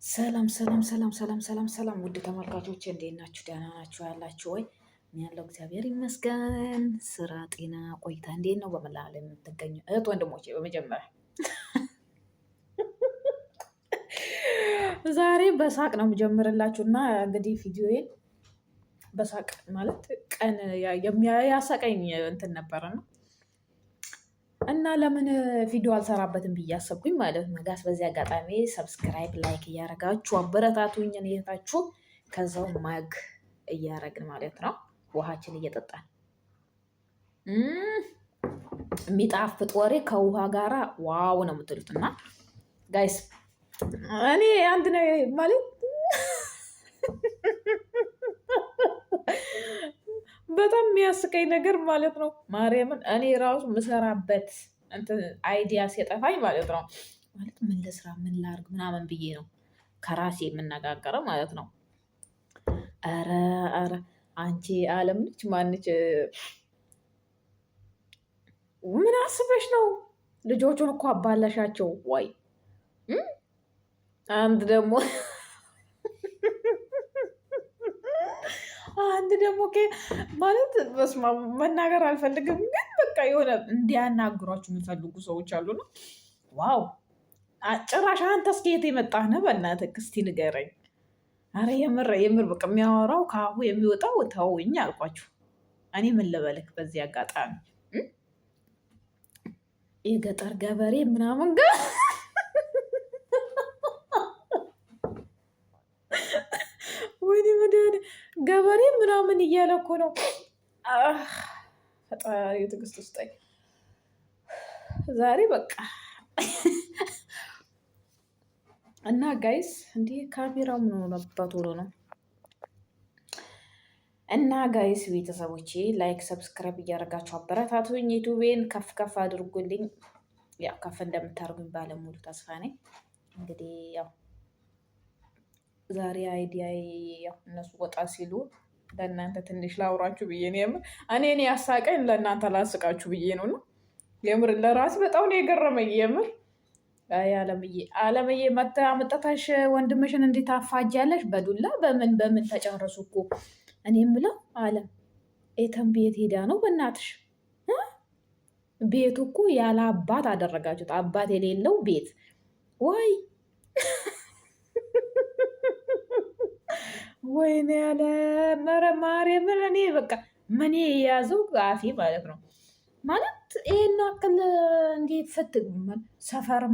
ሰላም ሰላም ሰላም ሰላም ሰላም ሰላም ውድ ተመልካቾች እንዴት ናችሁ? ደህና ናችሁ ያላችሁ ወይ? እኔ ያለው እግዚአብሔር ይመስገን። ስራ፣ ጤና፣ ቆይታ እንዴት ነው? በመላ ዓለም የምትገኙ እህት ወንድሞቼ በመጀመሪያ ዛሬ በሳቅ ነው የምጀምርላችሁ እና እንግዲህ ቪዲዮዬን በሳቅ ማለት ቀን ያሳቀኝ እንትን ነበረ ነው እና ለምን ቪዲዮ አልሰራበትም ብዬ አሰብኩኝ ማለት ነው። ጋስ በዚህ አጋጣሚ ሰብስክራይብ ላይክ እያረጋችሁ አበረታቱኝ እህታችሁ። ከዛው ማግ እያረግን ማለት ነው ውሃችን እየጠጣን የሚጣፍጥ ወሬ ከውሃ ጋራ ዋው ነው የምትሉት። እና ጋይስ እኔ አንድ ነው ማለት በጣም የሚያስቀኝ ነገር ማለት ነው ማርያምን እኔ ራሱ ምሰራበት እንትን አይዲያ ሲጠፋኝ ማለት ነው ማለት ምን ልስራ ምን ላርግ ምናምን ብዬ ነው ከራሴ የምነጋገረው ማለት ነው። ኧረ ኧረ አንቺ አለም ነች ማንች ምን አስበሽ ነው? ልጆቹን እኮ አባላሻቸው ወይ አንድ ደግሞ አንድ ደግሞ ማለት በስመ አብ መናገር አልፈልግም፣ ግን በቃ የሆነ እንዲያናግሯችሁ የሚፈልጉ ሰዎች አሉ ነው። ዋው ጭራሽ አንተ እስኪ የት የመጣህ ነህ? በእናትህ እስኪ ንገረኝ። አረ የምር የምር በቃ የሚያወራው ከአሁ የሚወጣው ተውኝ አልኳችሁ። እኔ ምን ልበልክ በዚህ አጋጣሚ የገጠር ገበሬ ምናምን ጋር ወይኔ መድኃኒዓለም ገበሬ ምናምን እያለ እኮ ነው። ፈጣሪ ትዕግስት ውስጠኝ ዛሬ በቃ እና ጋይስ እንዲህ ካሜራው ምን ሆነበት ሆኖ ነው። እና ጋይስ ቤተሰቦቼ ላይክ ሰብስክራይብ እያደረጋችሁ አበረታቱኝ። ዩቱቤን ከፍ ከፍ አድርጉልኝ። ያው ከፍ እንደምታደርጉኝ ባለሙሉ ተስፋ ነኝ። እንግዲህ ያው ዛሬ አይዲያ ያው እነሱ ወጣ ሲሉ ለእናንተ ትንሽ ላውራችሁ ብዬ ነው። የምር እኔ ያሳቀኝ ለእናንተ ላስቃችሁ ብዬ ነው። ነው የምር ለራስ በጣም ነው የገረመኝ። የምር አለምዬ መታ አመጣታሽ ወንድምሽን እንዴት አፋጃለሽ? በዱላ በምን ተጨረሱ እኮ። እኔ የምለው አለም ኤተን ቤት ሄዳ ነው? በእናትሽ ቤቱ እኮ ያለ አባት አደረጋችሁት። አባት የሌለው ቤት ወይ ወይኔ ያለ መረማሪ ምን እኔ በቃ ምን የያዘው አፌ ማለት ነው። ማለት ይሄን አክል እንዴት ሰፈር